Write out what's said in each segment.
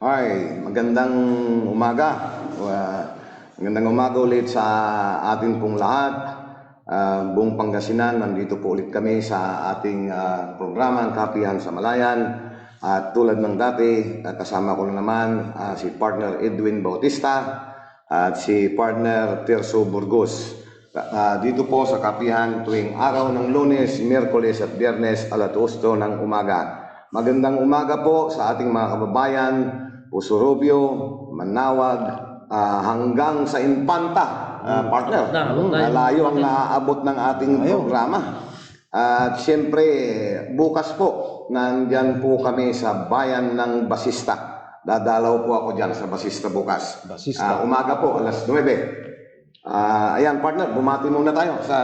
Hi, magandang umaga. Magandang umaga ulit sa atin pong lahat. Buong Pangasinan, nandito po ulit kami sa ating programa, ang Kapihan sa Malayan. At tulad ng dati, kasama ko na naman si partner Edwin Bautista at si partner Tirso Burgos. Dito po sa Kapihan tuwing araw ng Lunes, Miyerkules at Biyernes alas 8 ng umaga. Magandang umaga po sa ating mga kababayan, Pusurubio, Manawag, hanggang sa Infanta, partner. Malayo ang naaabot ng ating programa. At siyempre, bukas po, nandyan po kami sa bayan ng Basista. Dadalaw po ako dyan sa Basista bukas. Umaga po, alas 9. Ayan partner, bumati muna tayo sa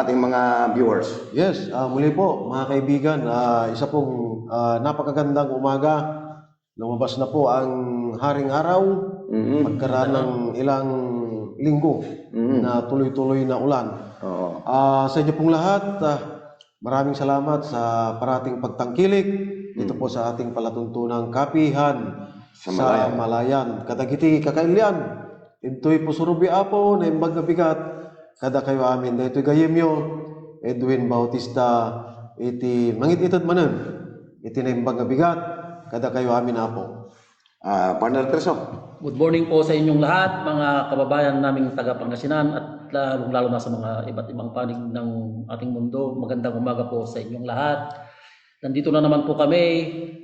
ating mga viewers. Yes, muli po mga kaibigan, isa pong napakagandang umaga. Lumabas na po ang haring araw, magkaraan ng ilang linggo na tuloy-tuloy na ulan. Sa inyo pong lahat, maraming salamat sa parating pagtangkilik dito po sa ating palatuntunang Kapihan sa Malayan. Kadagiti kakailian, ito'y Pusurubi apo na imbag na bigat, kada kayo amin. Na ito'y gayemyo, Edwin Bautista, iti mangit itad manan, iti na imbag na bigat, kada kayo amin apo. Partner Terso. Good morning po sa inyong lahat, mga kababayan naming taga Pangasinan at lalo na sa mga iba't ibang panig ng ating mundo. Magandang umaga po sa inyong lahat. Nandito na naman po kami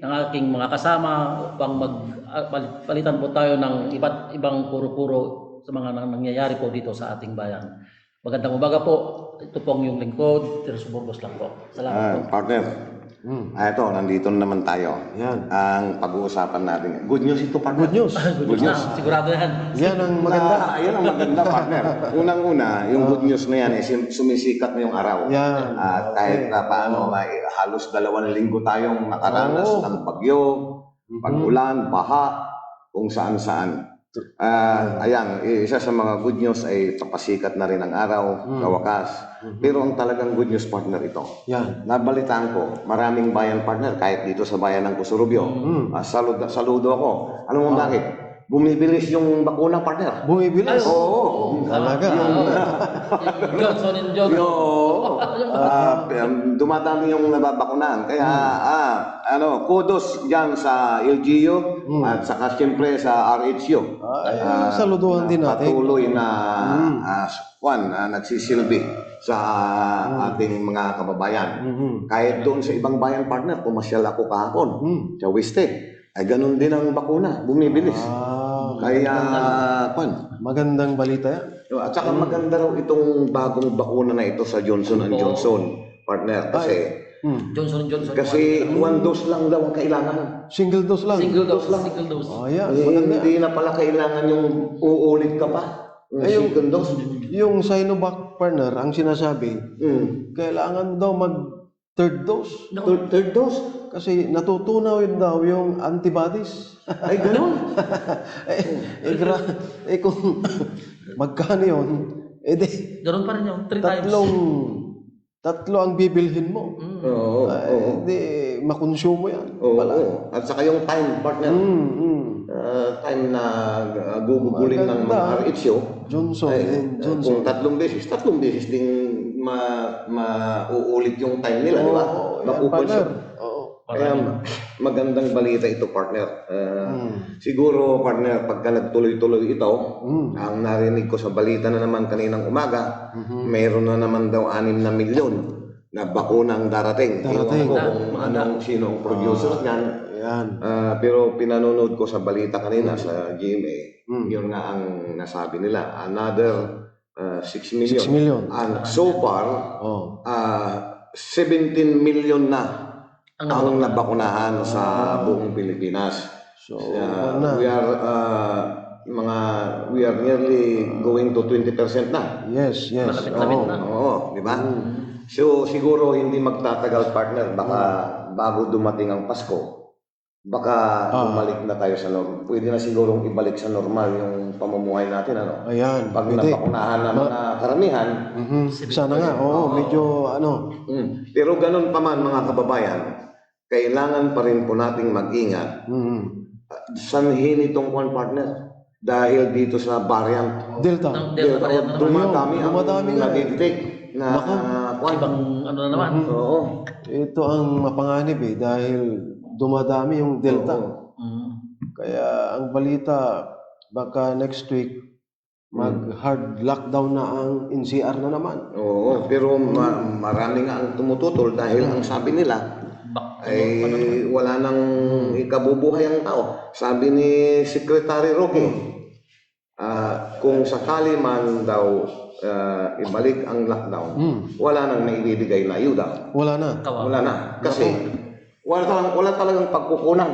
ng aking mga kasama upang magpalitan po tayo ng iba't ibang puro-puro sa mga nangyayari po dito sa ating bayan. Magandang umaga po. Ito pong yung lingkod, Tirso Burgos lang po. Salamat po. Partner. Ito, nandito na naman tayo. Yan. Ang pag-uusapan natin. Good news ito, partner. Good news. Good news. Sigurado yan. Yan ang maganda. Yan ang maganda, partner. Unang-una, yung good news na yan, sumisikat na yung araw. Yan. At kahit na paano, halos 2 linggo tayong nakaranas ng bagyo, pag-ulan, baha, kung saan-saan. Ayan, isa sa mga good news ay papasikat na rin ang araw, kawakas. Pero ang talagang good news, partner, ito. Yan. Nabalitaan ko, maraming bayan, partner, kahit dito sa bayan ng Pusurubio. Saludo ako. Alam mo bakit? Bumibilis yung bakuna, partner. Bumibilis? Oo. Talaga. Johnson & Johnson. Dumadami yung nababakunan. Kaya, kudos dyan sa LGU at saka siyempre sa RHU. Saluduhan din natin. Patuloy na nagsisilbi sa ating mga kababayan. Kahit doon sa ibang bayan, partner, pumasyal ako kahapon sa Weste. Ay ganun din ang bakuna, bumibilis. Kaya, magandang balita yan. at saka maganda raw itong bagong bakuna na ito sa Johnson & Johnson, partner. Johnson & Johnson. Kasi 1 dose lang daw ang kailangan. Single dose lang. Single dose. Yan. Hindi na pala kailangan yung uulit ka pa. Yung second dose. Yung Sinovac, partner, ang sinasabi, kailangan daw mag third dose. Third dose? Kasi natutunaw yun daw yung antibodies. Ay, ganun. Kung magkano yun, Ganun pa rin yung 3 times. Tatlo ang bibilhin mo. Hindi, makonsumo yan. At saka yung time, partner. Time na gugugulin ng mga RHO. Johnson. Kung 3 beses din mauulit yung time nila, di ba? Makukonsume. Kaya magandang balita ito, partner. Siguro, partner, pagka nagtuloy-tuloy ito, ang narinig ko sa balita na naman kaninang umaga, mayroon na naman daw 6 na milyon na bakuna ang darating. Ewan ko kung sino ang producer niyan. Pero pinanonood ko sa balita kanina sa GMA, yun nga ang nasabi nila. Another 6 million. 6 million. And so far, 17 million na ang nabakunahan sa buong Pilipinas. So, we are nearly going to 20% na. Yes. Malapit-lapit na. Oo, di ba? So, siguro hindi magtatagal, partner. Baka bago dumating ang Pasko, baka bumalik na tayo sa normal. Pwede na sigurong ibalik sa normal yung pamumuhay natin, ano? Ayan. Pag nabakunahan na mga karamihan. Sana nga, medyo Pero ganun pa man, mga kababayan, kailangan pa rin po nating mag-ingat sanhin itong one partner dahil dito sa variant. Delta. Ng Delta variant na naman. Dumadami ang nadidetect na kwan. Ibang ano na naman. Oo. Ito ang mapanganib dahil dumadami yung Delta. Kaya ang balita, baka next week, mag-hard lockdown na ang NCR na naman. Oo, pero marami nga ang tumututol dahil ang sabi nila ay wala nang ikabubuhay ang tao. Sabi ni Secretary Roque, kung sakali man daw ibalik ang lockdown, wala nang naibibigay na ayuda. Wala na. Wala na. Kasi wala talagang pagkukunan.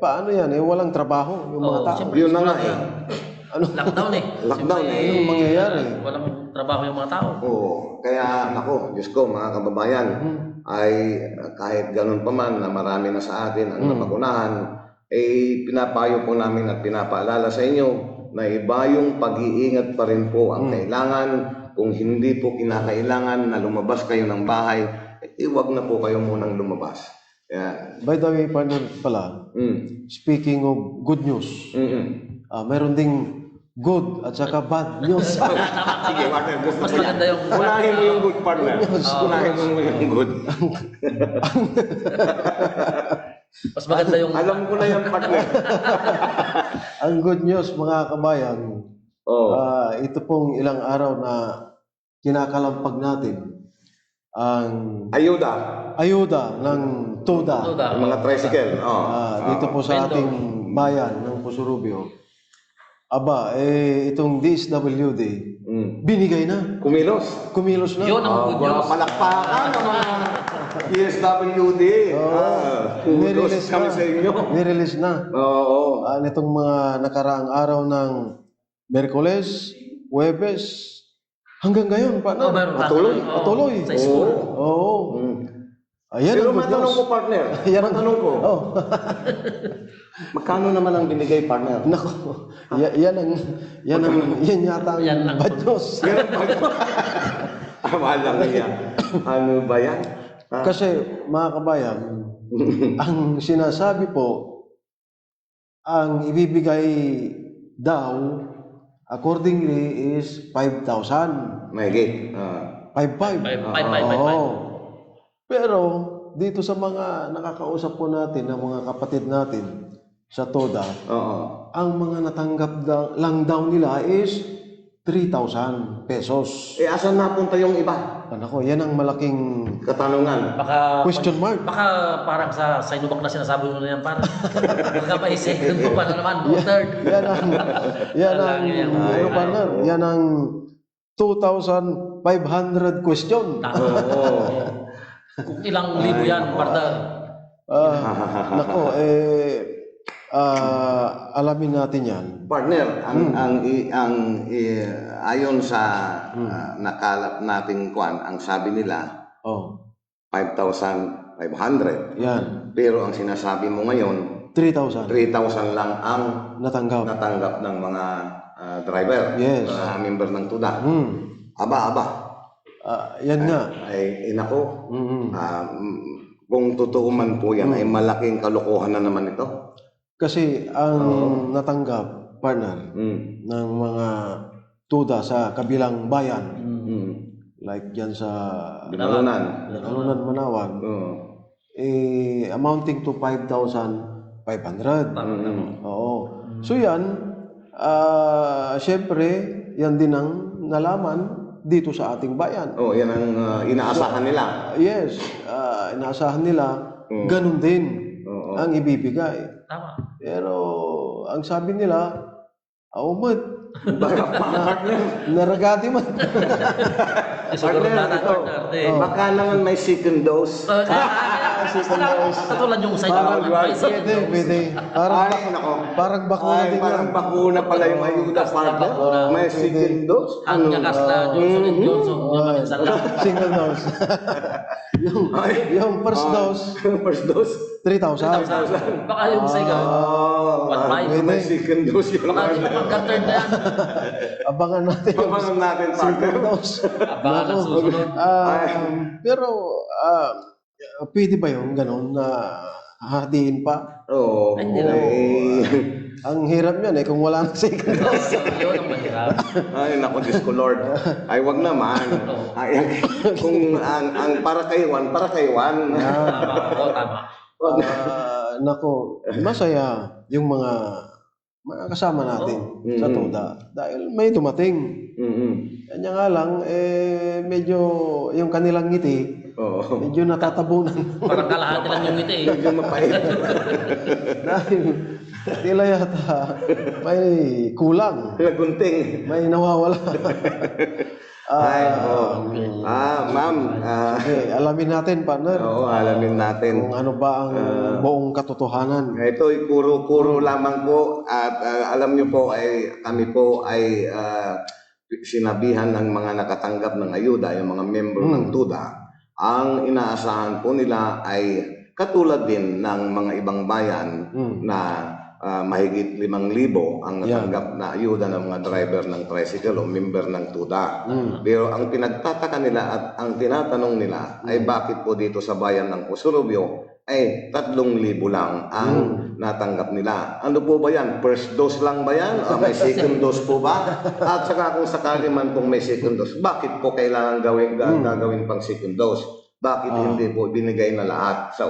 Paano yan? Walang trabaho yung mga tao. Yun na nga Lockdown Lockdown Anong mangyayari? Walang trabaho yung mga tao. Oo. Kaya, nako, Diyos ko, mga kababayan, ay kahit ganun pa man na marami na sa atin ang napakunahan, pinapayo po namin at pinapaalala sa inyo na iba yung pag-iingat pa rin po ang kailangan. Kung hindi po kinakailangan na lumabas kayo ng bahay, huwag na po kayo munang lumabas. Yeah. By the way, partner pala, speaking of good news, meron ding good at saka bad news. Sige, partner. Mas maganda yung Unahin mo yung good, partner. Unahin mo yung good. mas maganda yung Alam ko na yung partner. Ang good news, mga kabayan, ito pong ilang araw na kinakalampag natin ang ayuda ng TUDA. Yung mga tricycle. Dito po sa ating bayan ng Pusurubio. Aba, itong DSWD, binigay na. Kumilos na. yun ang good news. Palakpakan mga DSWD. Kudos kami sa inyo. Nirelease na. Oo. Nitong mga nakaraang araw ng Merkules, Huwebes, hanggang ngayon pa na. Patuloy. Sa school. Oo. Ayan Pero ang good matanong news. ko, partner. Matanong ko. Magkano naman ang binigay, partner? Nako, yan yata ang bad news. Walang niya. Ano ba yan? Kasi mga kabayan, ang sinasabi po, ang ibibigay daw, accordingly is 5,000. Mahigit. 5,500. 5,500. Oo. Pero dito sa mga nakakausap po natin, ng mga kapatid natin sa TODA, ang mga natanggap lang daw nila is 3,000 pesos. Asan napunta yung iba? Nako, yan ang malaking Katanungan. Baka question mark. Baka parang sa inubak na sinasabi mo na yan parang. Baka pa second mo pa na naman, o third. Yan ang 2,500 question. Kung ilang libo yan, partner. Nako, alamin natin yan. Partner, ayon sa nakalap nating kwan, ang sabi nila 5,500. Yan. Pero ang sinasabi mo ngayon, 3,000 lang ang natanggap ng mga driver, Yes. member ng TUDA. Aba. Yan nga. Ay nako, kung totoo man po yan, ay malaking kalokohan na naman ito. Kasi ang natanggap, partner, ng mga TUDA sa kabilang bayan, like dyan sa Binalunan, Manawan, amounting to 5,500. Oo. So yan, syempre, yan din ang nalaman dito sa ating bayan. yan ang inaasahan nila. Yes, inaasahan nila, ganun din ang ibibigay. Tama. Pero ang sabi nila, naragati man. Siguro na Baka naman may second dose. Katulad yung sa inyo. Pwede. Parang bakuna din Parang bakuna pala yung ayuda, partner. May second dose. Ang nyakas na Johnson & Johnson. Yung minsan lang. Single dose. yung first dose, 3,000. Baka yung second. 1,500. May second dose yun. Pagka-third na yan. Abangan natin yung Abangan natin, partner. second dose. Abangan ang susunod. Pero pwede ba yung gano'n na hahatiin pa. Oo. Ay, hindi lang. Ang hirap niyan kung wala na second dose. Yun ang mahirap. Ay, naku, Diyos ko, Lord. Ay, wag naman. Ay, kung ang para kay Juan, para kay Juan. Tama po, tama. Nako, masaya yung mga kasama natin sa TUDA dahil may dumating. Kanya nga lang, medyo yung kanilang ngiti, Oo. medyo natatabunan. Parang kalahati lang yung ngiti. Medyo mapait. Dahil tila yata may kulang, Nagunting. may nawawala. Ay, ma'am. Okay, alamin natin, partner, Oo, alamin natin. kung ano ba ang buong katotohanan. Ito ay kuro-kuro lamang po at alam niyo po ay kami po ay sinabihan ng mga nakatanggap ng ayuda, yung mga member ng TUDA. Ang inaasahan po nila ay katulad din ng mga ibang bayan na mahigit 5,000 ang natanggap na ayuda ng mga driver ng tricycle o member ng TUDA. Pero ang pinagtataka nila at ang tinatanong nila ay bakit po dito sa bayan ng Pusurubio ay 3,000 lang ang natanggap nila. Ano po ba yan? First dose lang ba yan? O may second dose po ba? At saka kung sakali man kung may second dose, bakit po kailangan gagawin pang second dose? Bakit hindi po binigay na lahat sa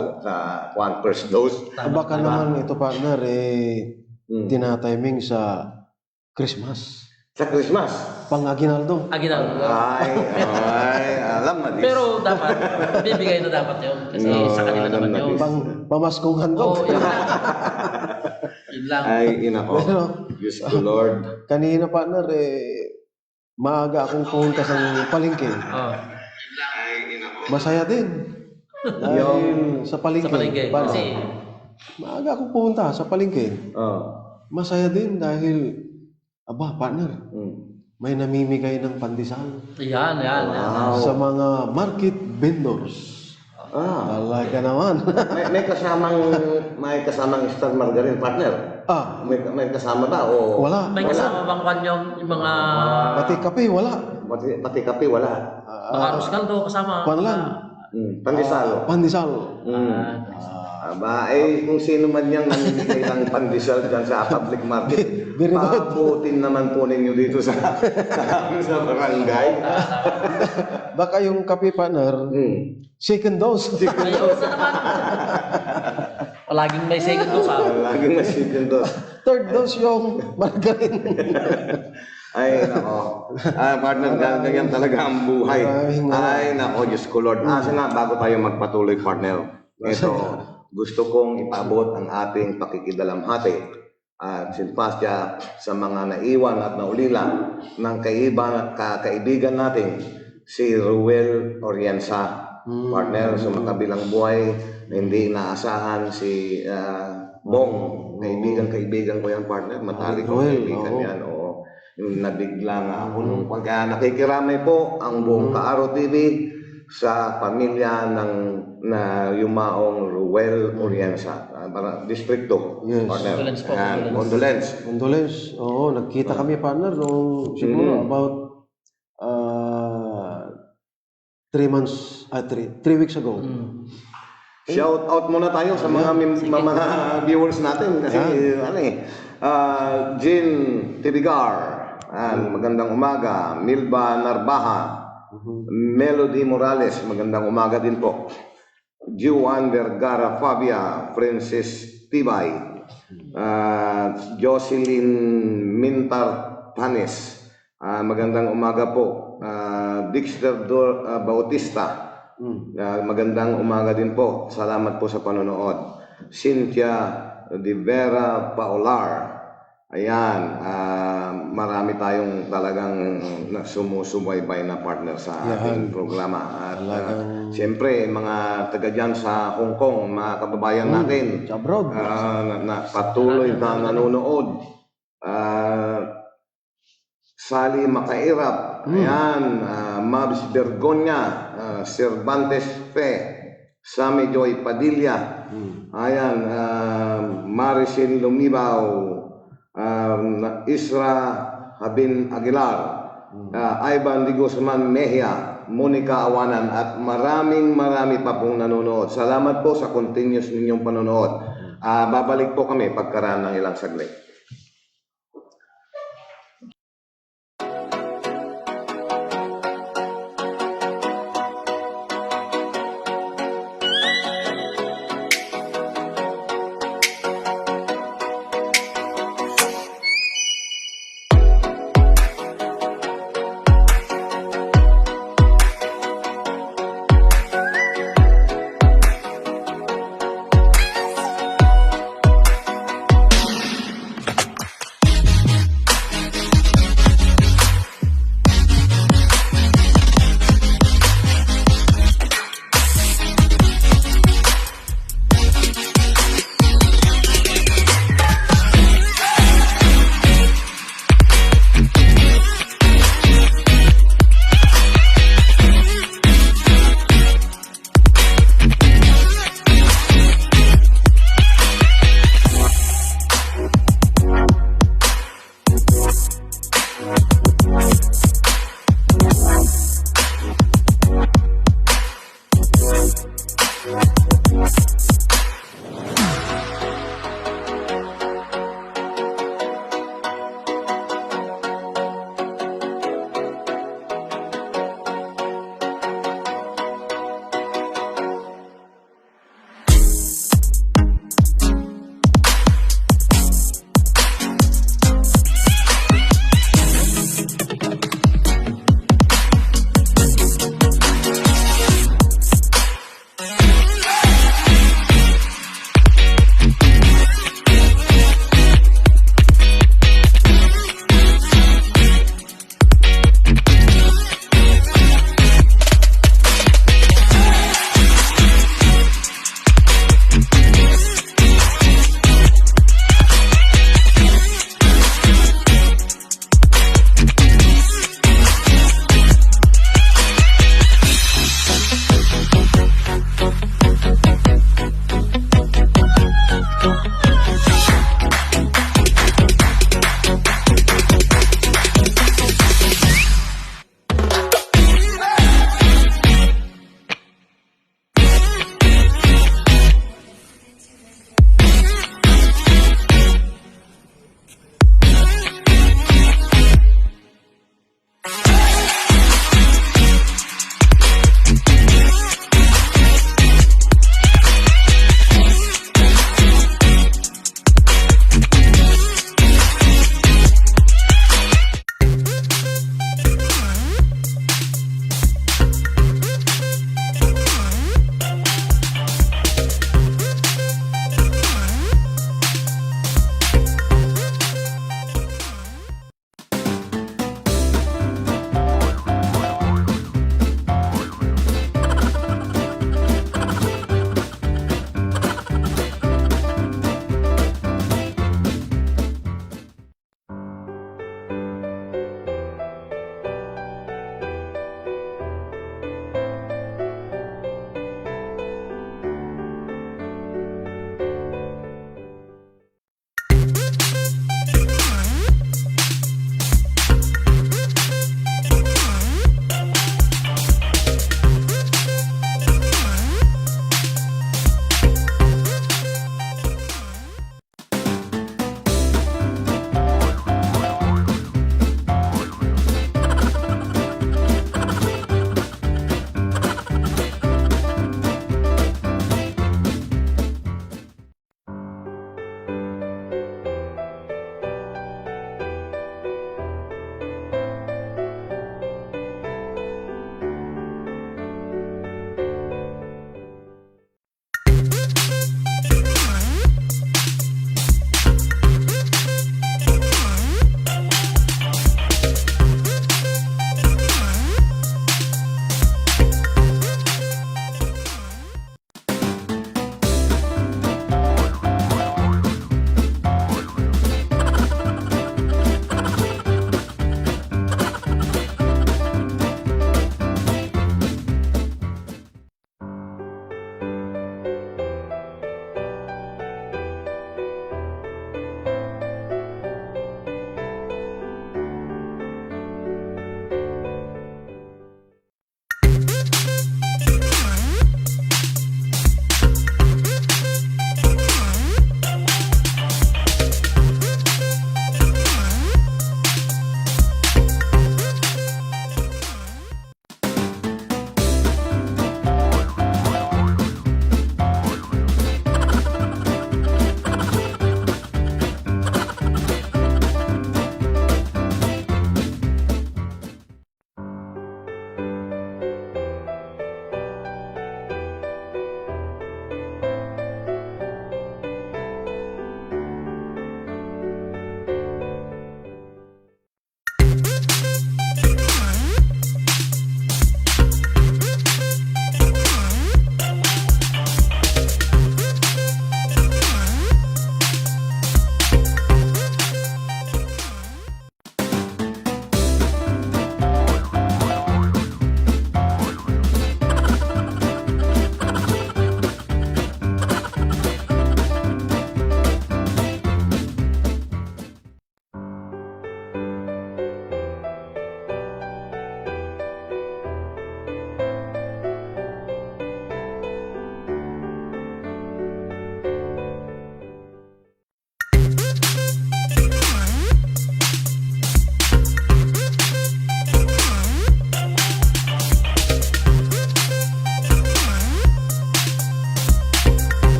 first dose? Baka naman ito, partner, tinatiming sa Christmas. Sa Christmas? Pang-Aguinaldo. Aguinaldo. Ay, alam na. Pero dapat, bibigay na dapat yun. Kasi sa kanila alam naman na yun. Pamaskong handog. Oo, yun lang. Yun lang. Ay, ina ko. Pero, Diyos ko, Lord. kanina, partner, maaga akong pumunta sa palengke. Oh. Masaya din. Dahil sa palengke. Sa palengke. Partner, Kasi, maaga akong pumunta sa palengke. Masaya din dahil, partner, may namimigay ng pandesal yan. sa mga market vendors. Talaga naman. may kasamang star margarine, partner. May kasama ba? O Wala. may kasama bang kwan yung mga Pati kape, wala. pati kape wala. mga arroz caldo kasama? Kwan lang. Pandesal. Pandesal. Aba, kung sino man yang namimigay ng pandesal dyan sa public market, Very good. paabutin naman po ninyo dito sa barangay. Baka yung kape, partner, second dose. Ayaw sa naman. Palaging may second dose ha. Laging may second dose. Third dose yung margarine. Ay, nako. Partner, ganyan talaga ang buhay. Ay, nako, Diyos ko, Lord. Nga, bago tayo magpatuloy, partner, ito, gusto kong ipaabot ang ating pakikidalamhati at simpasya sa mga naiwan at naulila ng kaibigan natin, si Ruel Oriensa. Partner, sa makabilang buhay, na hindi inaasahan si Bong. Kaibigan ko yan, partner. Matalik ko kaibigan yan. Yung nabigla nga ako nung pagka nakikiramay po ang buong Kaaro TV sa pamilya na yumaong Ruel Oriensa, para distrito. Yes. Partner. Condolence po, Condolence. Condolence. Oo, nagkita kami, partner, nung siguro about 3 weeks ago. Shout out muna tayo sa mga viewers natin kasi Jean Tibigar, magandang umaga. Milba Narbaha, Melody Morales, magandang umaga din po. Juan Vergara Fabia, Princess Tibay, Jocelyn Mintar Tanes, magandang umaga po. Dexter Bautista, magandang umaga din po. Salamat po sa panonood. Cynthia De Vera Paular, ayan, marami tayong talagang sumusubaybay na partner sa ating programa. At siyempre, mga taga dyan sa Hong Kong, mga kababayan natin, Abroad. na patuloy na nanonood. Sally Makairap, ayan, Mabs Bergonya, Cervantes Fe, Sammy Joy Padilla, ayan, Maricel Lumibaw, Isra Habin Aguilar, Ivan de Guzman Mejia, Monica Awanan at marami pa pong nanonood. Salamat po sa continuous ninyong panonood. Babalik po kami pagkaraan ng ilang saglit.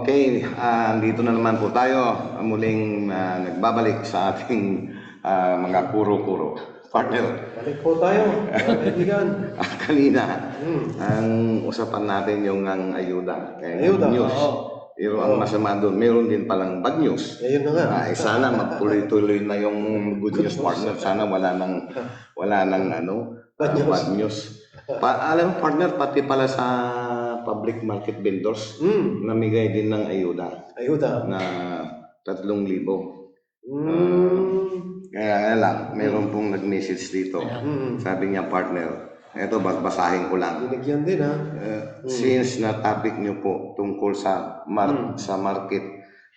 Okay, andito na naman po tayo. Muling nagbabalik sa ating mga kuro-kuro. Partner, Balik po tayo, mga kaibigan. kanina, ang usapan natin yung ang ayuda. Ayuda, News. oo. Pero ang masama doon, meron din palang bad news. Ayun na nga. Sana magtuloy-tuloy na yung good news, partner. Sana wala nang bad news. Alam mo, partner, pati pala sa public market vendors, namigay din ng ayuda Ayuda. na 3,000. Kaya lang, meron pong nag-message dito. Sabi niya, partner, eto basahin ko lang. Binigyan din, ha? Since na topic niyo po tungkol sa sa market,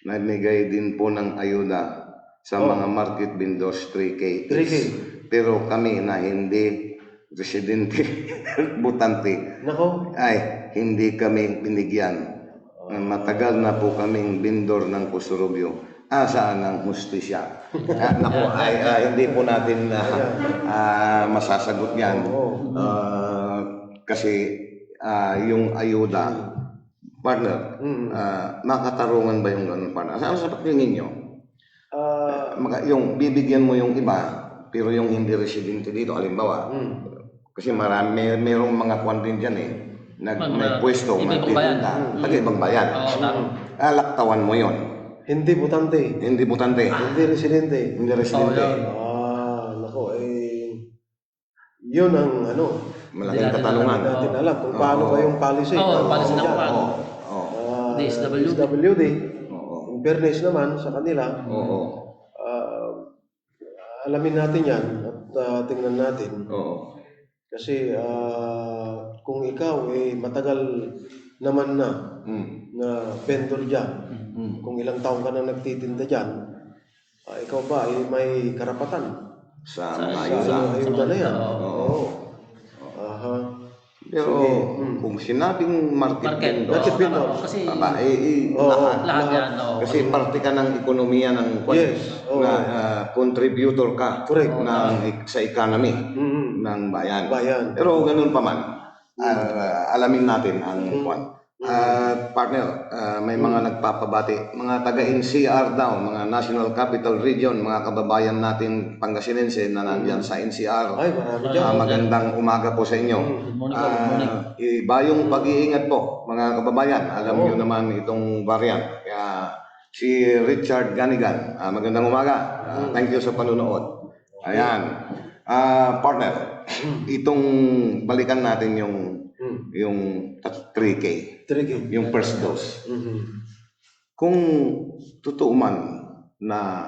namigay din po ng ayuda sa mga market vendors 3K. 3K. Pero kami na hindi residente butante Nako. ay hindi kami binigyan. Matagal na po kaming vendor ng Kusurubyo. Saan ang hustisya? Nako, hindi po natin masasagot yan. Kasi yung ayuda, partner, makatarungan ba yung ganun, partner? Saan sa patingin nyo? Yung bibigyan mo yung iba, pero yung hindi residente dito, alimbawa, kasi merong mga kwan din dyan may pwesto, magtitinda, ibang bayan. Laktawan mo yon. Hindi butante. Hindi butante. Hindi residente. Hindi residente. Nako, yun ang Malaking katanungan. Hindi natin alam kung paano ba yung policy. Policy ng pan. DSWD. In fairness naman sa kanila. Alamin natin yan at tingnan natin. Kasi kung ikaw matagal naman na vendor dyan, kung ilang taong ka na nagtitinda dyan, ikaw ba may karapatan sa ayuda na yan? Pero kung sinabing market vendor, kasi lahat yan. Kasi parte ka ng ekonomiya ng na contributor ka sa economy ng bayan. Pero ganun pa man, alamin natin ang partner, may mga nagpapabati, mga taga-NCR daw, mga National Capital Region, mga kababayan natin Pangasinense na nandyan sa NCR. Ay, marami dyan. Magandang umaga po sa inyo. Iba yung pag-iingat po, mga kababayan. Alam nyo naman itong variant. Kaya si Richard Ganigan, magandang umaga. Thank you sa panunood. Ayan. Partner, itong balikan natin yung 3K. 3K. Yung first dose. Kung totoo man na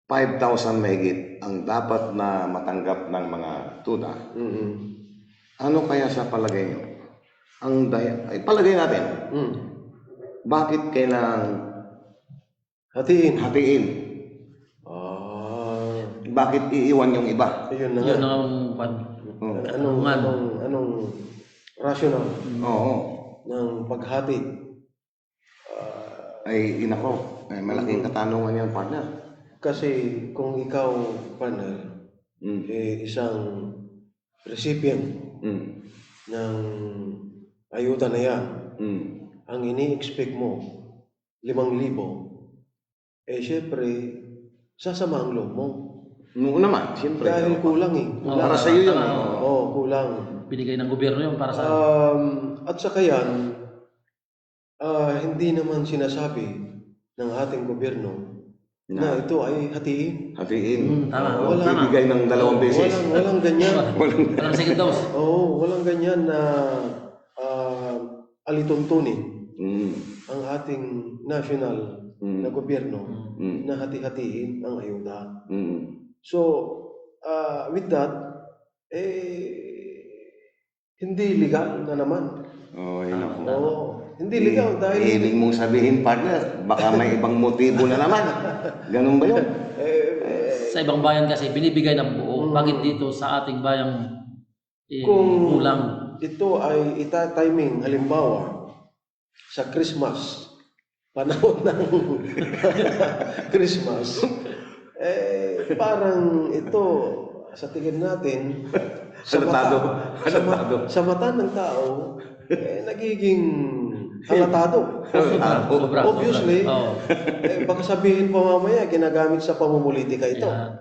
5,000 mahigit ang dapat na matanggap ng mga tuda, ano kaya sa palagay nyo? Palagay natin, bakit kailangang hatiin? Bakit iiwan yung iba? Yun na Yun nga. Anong rational ng paghati? Malaking katanungan yan, partner. Kasi kung ikaw, partner, isang recipient ng ayuda na yan, ang ini-expect mo, 5,000, syempre, sasama ang loob mo. Noon naman, siyempre. Dahil kulang Para sa iyo yun. Kulang. Binigay ng gobyerno yun para sa... At saka yan, hindi naman sinasabi ng ating gobyerno na ito ay hatiin. Tama. Bibigay ng 2 beses. Walang ganyan. Walang second dose. Walang ganyan na alituntunin ang ating national na gobyerno na hati-hatiin ang ayuda. So, with that, hindi legal na naman. Hindi legal dahil... Ibig mong sabihin, partner, baka may ibang motibo na naman. Ganun ba yun? Sa ibang bayan kasi binibigay ng buo. Bakit dito sa ating bayang kung kulang? Ito ay ita-timing, halimbawa, sa Christmas, panahon ng Christmas, parang ito, sa tingin natin, sa mata ng tao, nagiging Halatado. Sobra. Obviously. Oo. Baka sabihin pa mamaya, ginagamit sa pamumulitika ito. Yan,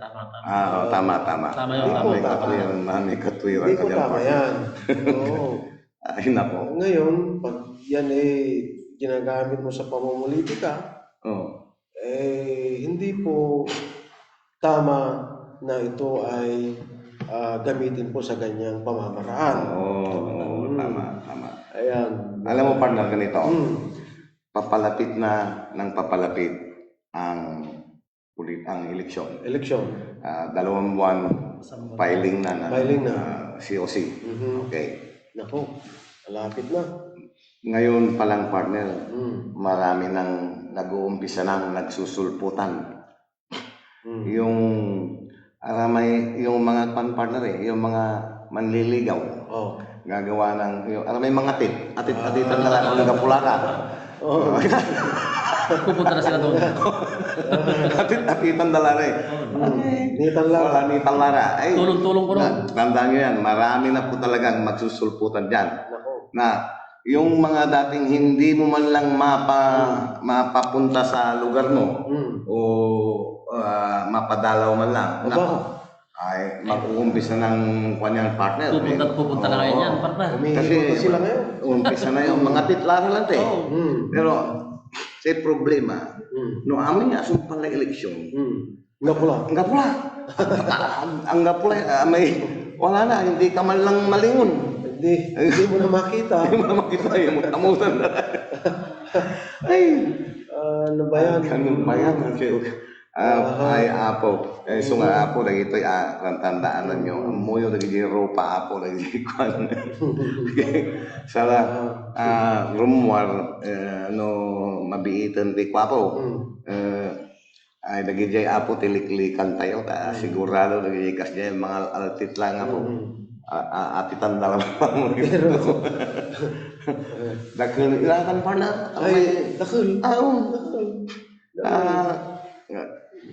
tama. Tama. Tama yun, May tama. katwiran, may katwiran Hindi po ka dyan, tama partner. yan. Oo. Ay, nako. Ngayon, pag yan ginagamit mo sa pamumulitika, Oh. hindi po tama na ito ay gamitin po sa ganyang pamamaraan. Oo, tama. Ayan. Alam mo, partner, ganito. Mm. Papalapit na ng papalapit ang eleksyon. Eleksyon. 2 buwan, filing na Filing na. COC. Mhm. Okay. Nako, malapit na. Ngayon palang, partner, Mm. marami nang nag-uumpisa nang nagsusulputan. Mm. Yung mga partner yung mga manliligaw. Oh. Gagawa ng, may mga atid-atitan na lang ng kapulaka. Oh. Pupunta na sila doon. Atid-atitan na lang Nitan lang. Wala ni Talara. Ay, Tulong-tulong ko ron. tandaan nyo yan, marami na po talagang magsusulputan dyan. Nako. Na yung mga dating hindi mo man lang mapapunta sa lugar mo Mm. o mapadalaw man lang. O Nako, bakit? ay mag-uumpisa ng kanyang partner. Pupunta na ngayon yan, partner. Umiikot na sila ngayon. Umpisa na yung mga titlara lang tayo. Oo. Mm. Pero, sa problema, Mm. no amin nga sumpang na eleksyon, Mm. Nga pula. ang pula. Ang pula, wala na, hindi ka man lang malingon. Hindi mo na makita. Hindi mo na makita yung mutamutan na. Ay, Ano ba yan? ganun ba yan? Ay, apo. So nga, apo, lagi ito'y tandaan na nyo. Mo yung lagi ropa, apo, lagi kwan. Sala, rumwar, no, mabiitan di ko, apo. Ay, lagi jay apo, tiliklikan tayo. Sigurado, lagi kas jay, mga altit lang, apo. Atitan na lang mo. Dakil, ilakan pa na. Ay, dakil.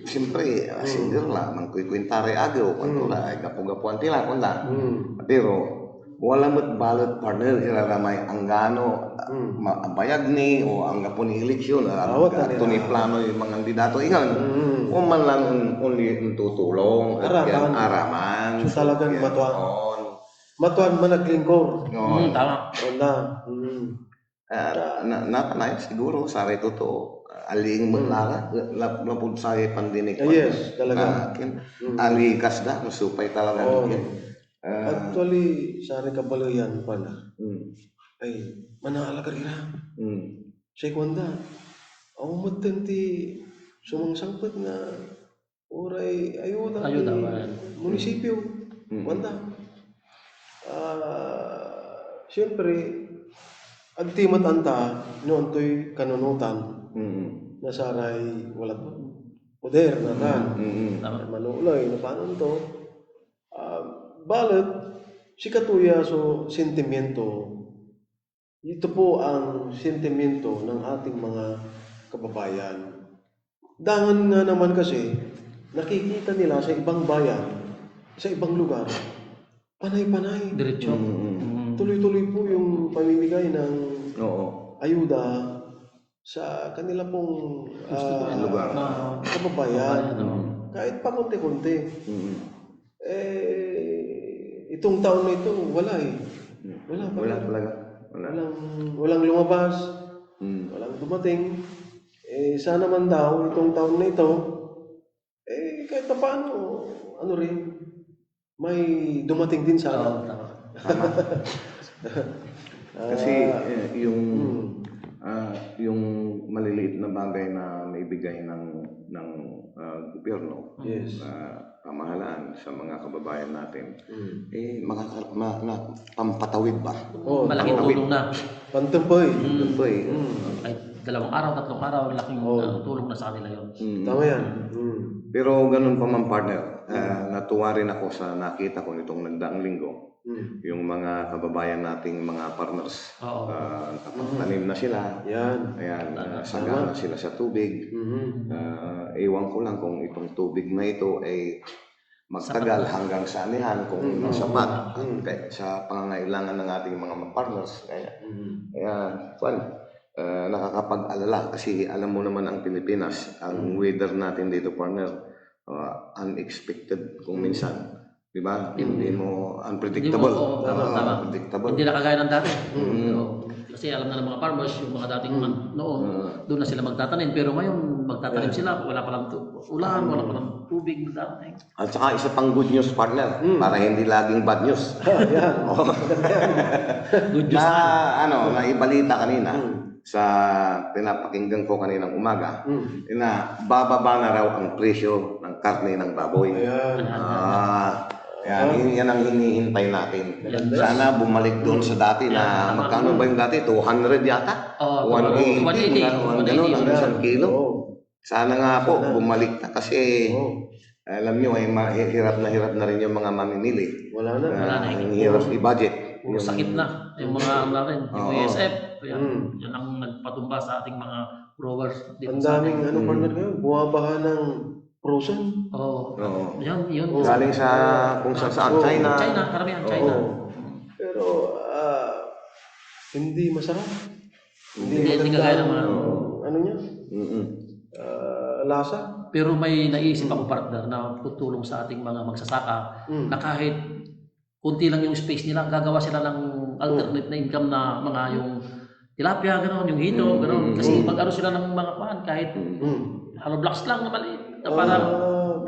Siyempre, sindir lang, mangkuikwintari agaw, kantula, ay gapu-gapuan tila, kunda. Pero, wala mo't balot partner, iraramay ang gano, bayag ni, o ang gapo ni eleksyon, ito ni plano yung mga kandidato, ingan. O man lang only tutulong, at yan, araman. So talagang matuan man naglingkor. Tama. Wala. Napanay, siguro, sari totoo. Aling maglara, lapod sa pandinig. Yes, talaga. Alikas na, masupay talaga. Actually, sari kabaloyan pala. Ay, manaalagar ira. Siya kwanda. Ako matanti sumangsangpat na oray ayuda man. munisipyo. Kwanda. Siyempre, agtimat anta noon to'y kanunutan na saray walat poder na kan. Manuloy na paano to. Balat, si katuya so sentimiento. Ito po ang sentimiento ng ating mga kababayan. Dangan nga naman kasi, nakikita nila sa ibang bayan, sa ibang lugar, panay-panay. Diretso. Tuloy-tuloy po yung pamimigay ng ayuda sa kanila pong lugar. Kababayan. Kahit pa konti-konti. Itong taon na ito, wala eh. Wala talaga. Walang lumabas. Walang dumating. Sana man daw, itong taon na ito, kahit pa paano, may dumating din sana. Tama. Kasi yung maliliit na bagay na maibigay ng gobyerno, Yes. pamahalaan sa mga kababayan natin, pampatawid ba? Malaking tulong na. Pantumpoy. Ito Kahit 2 araw, 3 araw, laking tulong na sa kanila yun. Tama yan. Pero ganun pa man, partner, natuwa rin ako sa nakita ko nitong nagdaang linggo. Yung mga kababayan nating mga partners, nakapagtanim na sila. Yan. Ayan, sagana sila sa tubig. Ewan ko lang kung itong tubig na ito ay magtagal hanggang sa anihan, kung sapat sa pangangailangan ng ating mga partners. Kaya nakakapag-alala kasi alam mo naman ang Pilipinas, ang weather natin dito, partner, unexpected kung minsan. Di ba? Hindi mo unpredictable. Tama. Unpredictable. Hindi na kagaya ng dati. So, kasi alam na ng mga farmers, yung mga dating noon, doon na sila magtatanim. Pero ngayon, magtatanim sila, wala palang ulan, wala palang tubig. Dating. At saka isa pang good news, partner, para hindi laging bad news. Good news Na naibalita kanina sa pinapakinggan ko kaninang umaga na bababa na raw ang presyo ng karne ng baboy. Yan ang hinihintay natin. Sana bumalik doon sa dati na magkano ba yung dati? 200 yata? 180. Ganun ang isang kilo. Sana nga po bumalik na kasi alam nyo ay hirap na rin yung mga mamimili. Wala na. Hirap i-budget. Sakit na yung mga natin, yung ESF. Yan ang nagpatumba sa ating mga growers. Ang daming partner ngayon, bumabaha ng frozen. Yan. Galing sa kung saan, China. Karamihan China. Pero hindi masarap. Hindi kagaya ng mga lasa. Pero may naisip ako, partner, na tutulong sa ating mga magsasaka na kahit kunti lang yung space nila, gagawa sila ng alternate na income na mga yung tilapia, gano'n, yung hito, gano'n. Kasi mag-ano sila ng mga pan, kahit hollow blocks lang na maliit. Na parang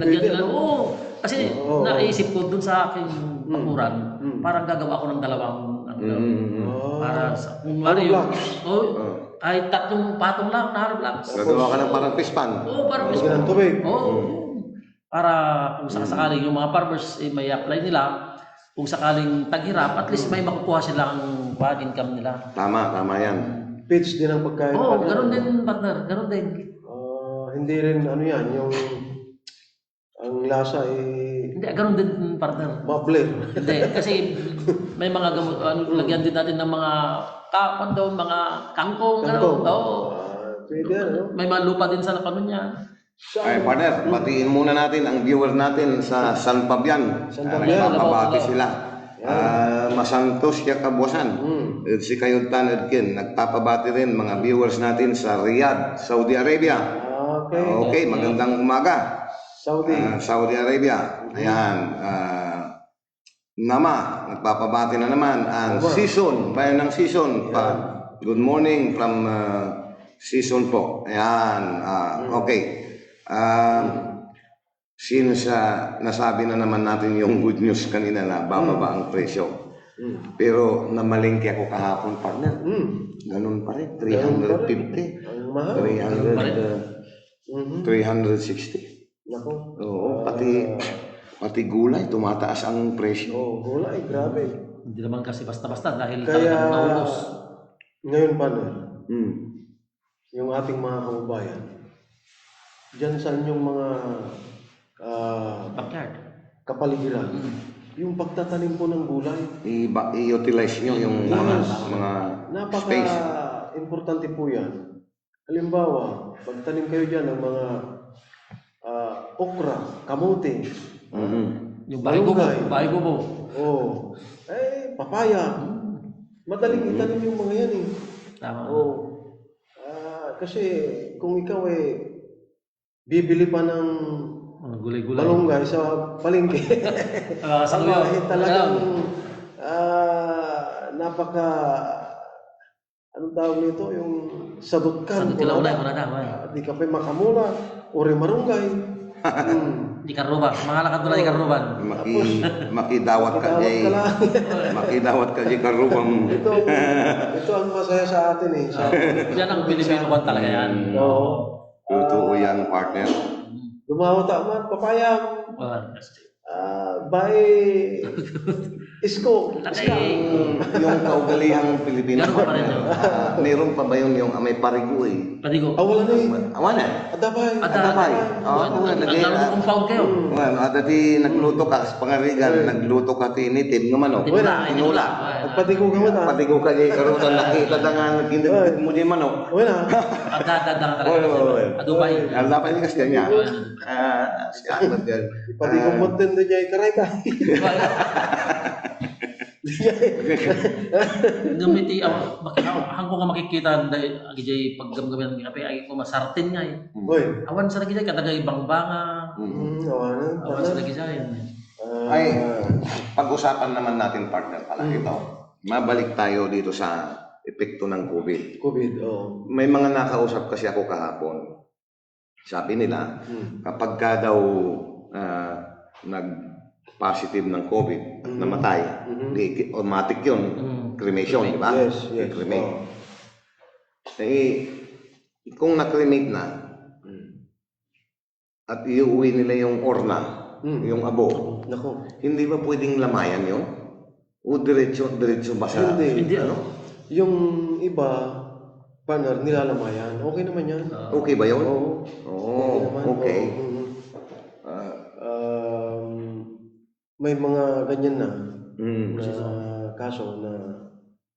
lagyan nila. Kasi naisip ko dun sa aking pakuran, parang gagawa ko ng dalawang para sa kung ano yung kahit tatlong patong lang na hollow blocks. Gagawa ka ng parang fish pan. Parang fish pan. Para kung sakasakali yung mga farmers may apply nila, kung sakaling taghirap, at least may makukuha silang income nila. Tama yan. Feeds din ang pagkain. Ganoon din, partner. Ganoon din. Hindi rin yan, yung ang lasa Hindi, ganoon din, partner. Mabler. Hindi, kasi may mga gamot, lagyan din natin ng mga mga kangkong, gano'n. Pwede, May mga lupa din sa lapanon niya. Ay, partner, batiin muna natin ang viewer natin sa San Fabian. Papabati sila. Masantos siya kabuasan. Si Kayod Tanadkin, nagpapabati rin mga viewers natin sa Riyadh, Saudi Arabia. Okay, magandang umaga. Saudi Arabia. Ayan. Nagpapabati na naman ang Season, bayan ng Season. Good morning from Season po. Ayan. Okay. Since nasabi na naman natin yung good news kanina na bababa ang presyo. Pero namalingki ako kahapon, partner. Ganun pa rin, 350. 360. Oo, pati gulay, tumataas ang presyo. Gulay, grabe. Hindi naman kasi basta-basta dahil Kaya, talagang naubos. Ngayon pa yung ating mga kababayan, diyan sa inyong mga backyard, kapaligiran, yung pagtatanim po ng gulay, I-utilize nyo yung mga space. Napaka-importante po yan. Halimbawa, pagtanim kayo dyan ng mga okra, kamote, yung bahay gubo. Papaya. Madaling itanim yung mga yan eh. Tama. Kasi kung ikaw bibili pa ng gulay-gulay, malunggay sa palengke, talagang napaka anong tawag nito, yung sadutkan. Di ka pa makamula, uri marunggay. Di karuban, mga lakad doon di karuban. Makidawat ka di karuban. Ito ang masaya sa atin eh. Yan ang Pilipino ba talaga yan? Totoo yan, partner. Dumawa man, papayang. By Isko. Yung kaugalihang Pilipino. Meron pa ba yun yung may parigo eh? Parigo? Wala na eh. Wala? Adabay. Compound kayo. Dati nagluto ka sa pangarigan, nagluto ka tinitib ng manok. Tinula. Padigo ka mo ta. Padigo ka di karoon na nakita na nga nagkindag mo di manok. Wala. Adadang talaga. Adubay. Adabay kasi niya. Siya. Padigo mo din na dyan karay ka. Gamiti hangko nga makikita dahil agijay paggamgaman ng kape ay ko masartin nga eh. Uy. Awan sa lagi jay kadagay bangbanga. Awanan. Awan sa lagi jay. Ay, pag-usapan naman natin partner pala ito. Mabalik tayo dito sa epekto ng COVID. COVID, oh. May mga nakausap kasi ako kahapon. Sabi nila, kapag ka daw nag-positive ng COVID at namatay, di, automatic yun, cremation, di ba? Yes. Cremate. Eh, kung na-cremate na, at iuwi nila yung orna, yung abo, Nako. hindi ba pwedeng lamayan yun? O diretso ba sa... Hindi. Ano? Yung iba, partner, nilalamayan. Okay naman yan. Okay ba yun? Oo. Oo, naman. okay. Oo. May mga ganyan na kaso na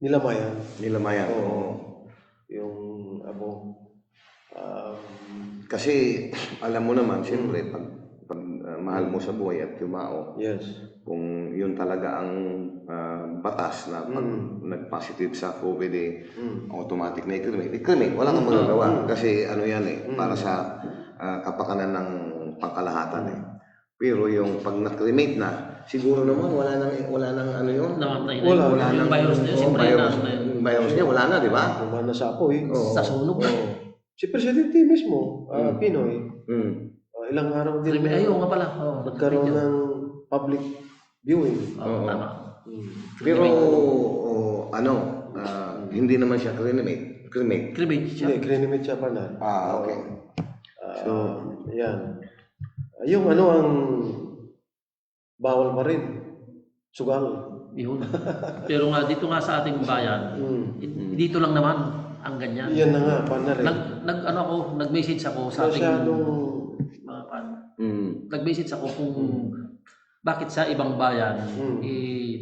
nilamayan. Nilamayan, oo. Yung abo. Kasi alam mo naman, siyempre, pag mahal mo sa buhay at yumao, Yes. kung yun talaga ang batas na pag nag-positive sa COVID, automatic na i-cremate. Wala kang magagawa kasi ano yan para sa kapakanan ng pangkalahatan Pero yung pag na-cremate na, siguro naman wala nang ano yun. Namatay na Wala. wala yung virus niya, siyempre Yung virus niya, wala na, di ba? Naman na sa apoy. Oo. sa sunog. Si Presidente mismo, Pinoy, ilang araw din Ayaw nga pala. nagkaroon ng public viewing. Tama. Pero hindi naman siya cremate. Cremate siya. Hindi, cremate siya pa na. Okay. So, yan. Yung ang bawal pa rin. Sugal. Yun. Pero nga dito nga sa ating bayan, dito lang naman ang ganyan. Yan na nga, partner. Nag-message ako sa ating mga pan. Nag-message ako kung bakit sa ibang bayan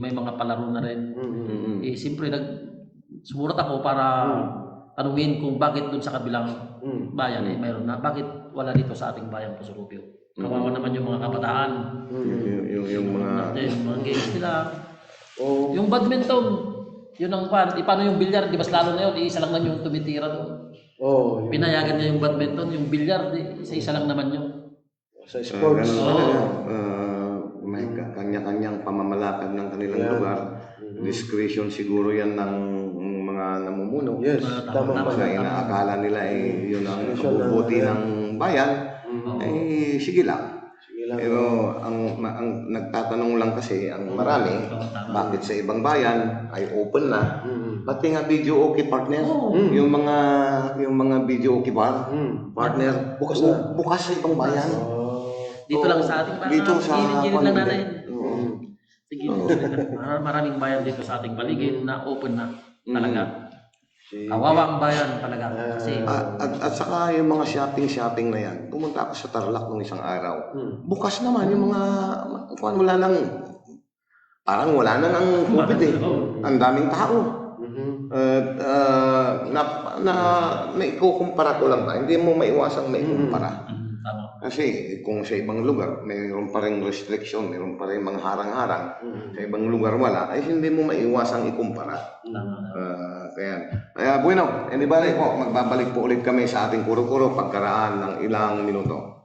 may mga palaro na rin. Siyempre sumurat ako para tanungin kung bakit dun sa kabilang bayan mayroon na. Bakit wala dito sa ating bayan Puso-Rubio? Kawawa naman yung mga kabataan. Yung mga... Mga games nila. Yung badminton, yun ang paano yung bilyar, di ba lalo na yun, isa lang naman yung tumitira doon. Pinayagan niya yung badminton, yung bilyar, isa lang naman yun. Sa sports. May kanya-kanyang pamamalakad ng kanilang lugar. Discretion siguro yan ng mga namumuno. Yes, tama. Kasi inaakala nila yun ang kabubuti ng bayan. Sige lang. Pero ang nagtatanong lang kasi ang marami, bakit sa ibang bayan ay open na? Pati nga video okay partner, yung mga video okay partner, bukas sa ibang bayan. Dito lang sa ating bayan. Dito sa gilid lang natin. Sige. Maraming bayan dito sa ating paligid na open na talaga. Kawawa ang bayan talaga. Kasi at saka yung mga shopping na yan, pumunta ako sa Tarlac nung isang araw. Bukas naman yung mga, parang wala nang ang COVID Ang daming tao. Naikukumpara ko lang ba? Hindi mo maiwasang maikumpara. tama. Kasi kung sa ibang lugar, mayroon pa rin restriction, mayroon pa rin mga harang-harang. Sa ibang lugar wala, ay hindi mo maiwasang ikumpara. Kaya bueno, anybody po, magbabalik po ulit kami sa ating kuro-kuro pagkaraan ng ilang minuto.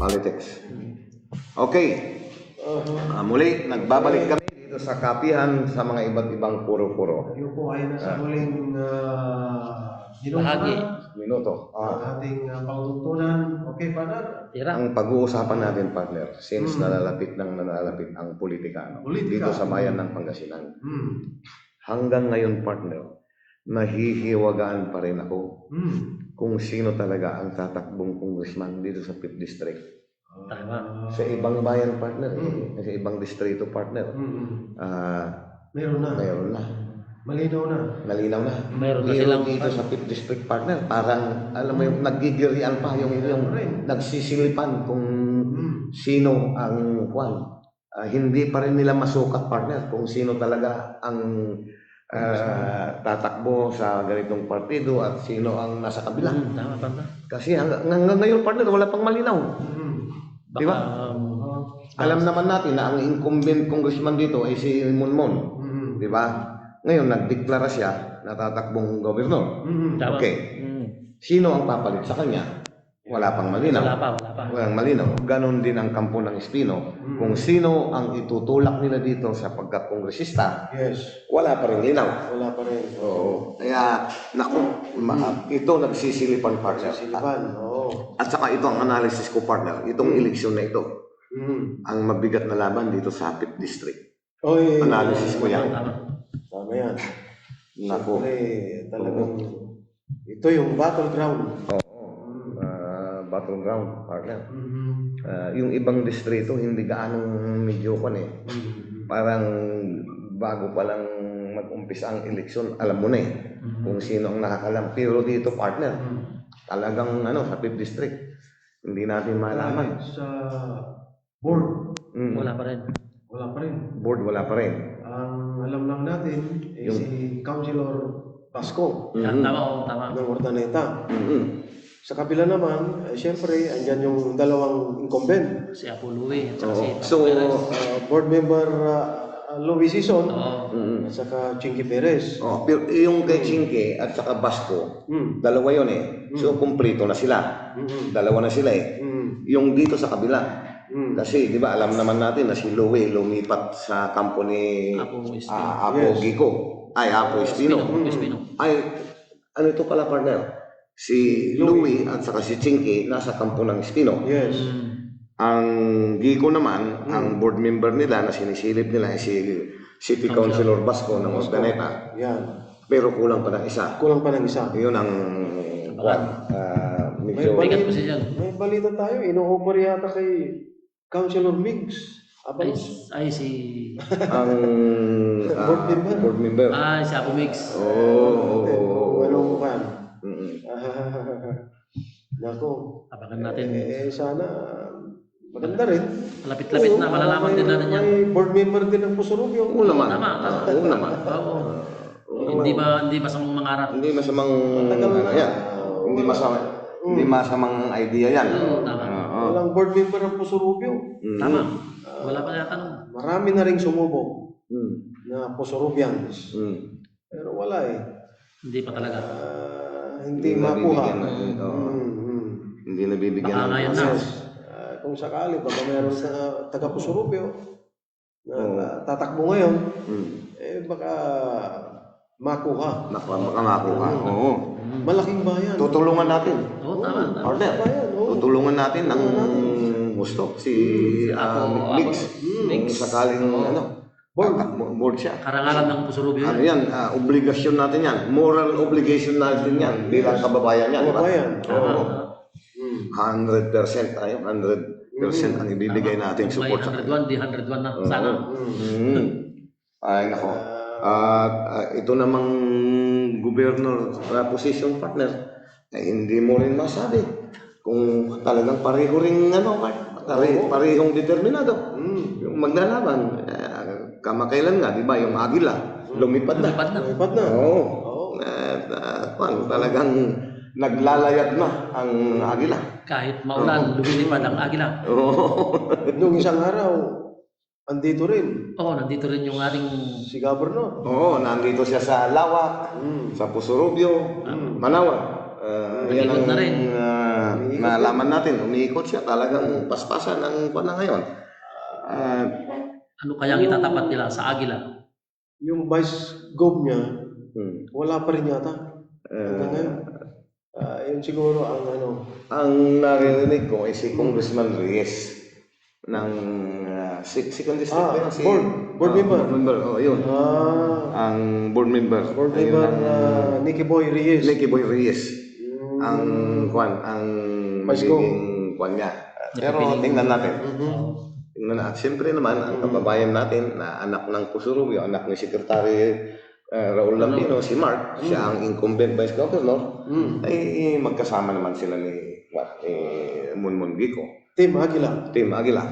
Politics. Okay. Muli, nagbabalik kami dito sa kapihan sa mga iba't ibang puro-puro. Tayo po ay nasa huling Bahagi. Minuto. ating pagtutunan. Okay, partner? Tira. Ang pag-uusapan natin, partner, since nalalapit ang politika, Politika. dito sa bayan ng Pangasinan. Hmm. Hanggang ngayon, partner, nahihiwagaan pa rin ako kung sino talaga ang tatakbong congressman dito sa 5th District. Tama. Sa ibang bayan, partner, sa ibang distrito, partner, Meron na. mayroon na. Malinaw na. Nalinaw na. Mayroon na Pero silang dito sa 5th District, partner, parang, alam mo yung nagigirian pa, yung nagsisilipan kung sino ang kwan. Hindi pa rin nila masukat, partner, kung sino talaga ang tatakbo sa ganitong partido at sino ang nasa kabila. Tama, tama. Kasi hanggang ngayon, partner, wala pang malinaw. Baka, Di ba? Alam naman natin na ang incumbent congressman dito ay si Monmon. Di ba? Ngayon, nagdeklara siya na tatakbong gobernador. tama. Okay. Sino ang papalit sa kanya? Wala pang malinaw. Wala pa. Walang malinaw. Ganon din ang kampo ng Espino. Kung sino ang itutulak nila dito sa pagkakongresista, Yes. wala pa rin linaw. Wala pa rin. Oo. Kaya, naku, ito nagsisilipan, partner. Silipan. Oo. At saka ito ang analysis ko, partner. Itong eleksyon na ito, ang mabigat na laban dito sa 5th District. Oy. Analysis ko yan. Tama yan. Naku. Siyempre, talagang ito yung battleground. Battleground, partner. Yung ibang distrito, hindi gaanong medyo parang bago pa lang mag-umpisa ang eleksyon, alam mo na kung sino ang nakakalam. Pero dito, partner, talagang sa 5th District, hindi natin malaman. Sa board, Wala pa rin. wala pa rin. Board, wala pa rin. Ang alam lang natin si Councilor Pasco Tama. ng Ordaneta. Sa kabila naman, siyempre, andyan yung dalawang incumbent. Si Apo Louie at saka si So, Board member Louie Sison Oo. at saka Chinky Perez. pero yung kay Chinky at saka Basco, dalawa yun So, kumpleto na sila. Dalawa na sila Yung dito sa kabila. Kasi, di ba, alam naman natin na si Louie lumipat sa kampo ni Apo Espino. Apo Gico. Ay, Apo Espino. Espino. Ay, ano ito pala, partner? Si Louie at saka si Chinky nasa kampo ng Espino. Yes. Ang Gico naman, ang board member nila na sinisilip nila ay si City Councilor Basco ng Ordaneta. Yan. Pero kulang pa ng isa. Kulang pa ng isa. Yun ang medyo Bigat po siya. May balita tayo. Ino-offer yata kay Councilor Migs. Ay, si... ang board member. Si Apo Mix. Oo. Anong kan? Nako. Abangan natin. Sana maganda rin. Lapit-lapit na, malalaman din natin yan. May board member din ng Pusurubyo. Oo naman. Tama. Oo naman. Oo. Hindi masamang mangarap. Hindi masamang yan. Hindi masamang idea yan. Tama. Walang board member ng Pusurubyo. Tama. Wala pa yata nun. Marami na rin sumubok na Pusurubians. Pero wala Hindi pa talaga. Hindi makuha. Hindi nabibigyan Baka ng ngayon na. Kung sakali, baka mayroon sa taga-Pusurubyo na tatakbo ngayon, baka makuha. Baka makuha. Oo. Malaking bayan. Tutulungan natin. Oo, tama. Partner. Tutulungan natin ng gusto si Mix. Kung sakaling board siya. Karangalan ng Pusurubyo. Ano yan? Obligasyon natin yan. Moral obligation natin yan bilang kababayan yan. Kababayan. Oo. 100% tayo. 100% ang ibibigay nating May support sa 101, di 101 na. Sana. Ay, nako. Ito namang governor position, partner, hindi mo rin masabi kung talagang pareho rin parehong determinado yung maglalaban. Kamakailan nga, di ba, yung Agila lumipad na. Lipat na. Oo. Talagang naglalayag na ang Agila. Kahit maulan, lumilipad ang agila. Nung isang araw, andito rin Oo, nandito rin yung ating... si Governor. Oo, nandito siya sa Lawa, sa Pusurubyo, Manawa. Yan Nalikod ang na rin. nalaman natin, umiikot siya talagang paspasan ng kuwan na ngayon. Ano kayang itatapat nila sa Agila? Yung vice gov niya, wala pa rin yata. Eh, Hanggang ngayon. Yun siguro ang ano. ang naririnig ko ay si Congressman Reyes ng second district ba yun? board member. Board member, yun. Ang board member. Board Ayun member ang- Nicky Boy Reyes. Nicky Boy Reyes. Ang Vice Gov. magiging kwan niya. Pero tingnan natin. Tingnan natin. Siyempre naman, ang kababayan natin na anak ng Pusurugyo, anak ni Secretary Raul Lambino, si Mark, siya ang incumbent vice governor, ay magkasama naman sila ni Munmun Gico. Team Aguila. Team Aguila.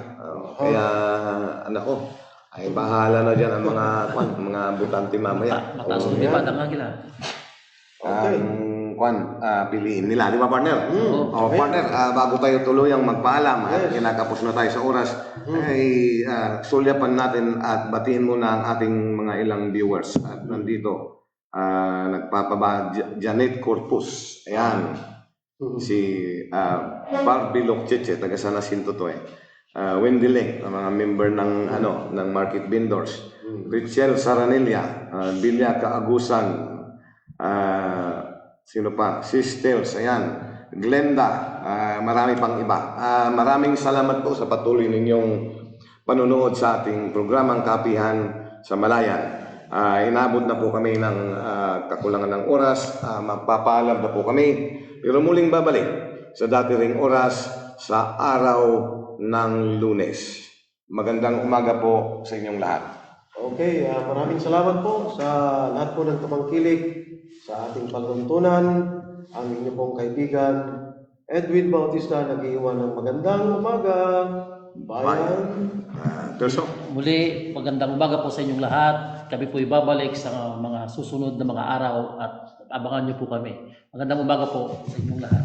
Kaya anak ko, ay bahala na dyan ang mga butante mamaya. Mataas ang lipat ang Agila. Piliin nila, di ba partner? Partner, bago tayo tuluyang magpaalam at kinakapos na tayo sa oras, ay sulyapan natin at batiin muna ang ating mga ilang viewers. At nandito, nagpapaba Janet Corpus. Ayan. Si Barbie Lokcheche, taga San Jacinto to Wendy Leng, ang mga member ng Market Vendors. Richel Saranilla, Bilya Kaagusan, sino pa? Sisters, ayan. Glenda, marami pang iba. Maraming salamat po sa patuloy ninyong panunood sa ating programang Kapihan sa Malayan. Inabot na po kami ng kakulangan ng oras. Magpapaalam na po kami. Pero muling babalik sa dati ring oras sa araw ng Lunes. Magandang umaga po sa inyong lahat. Okay, maraming salamat po sa lahat po ng tumangkilik sa ating pagtuntunan. Ang inyo pong kaibigan, Edwin Bautista, nag-iwan ng magandang umaga. Bayan. Terso? Muli, magandang umaga po sa inyong lahat. Kami po ibabalik sa mga susunod na mga araw at abangan niyo po kami. Magandang umaga po sa inyong lahat.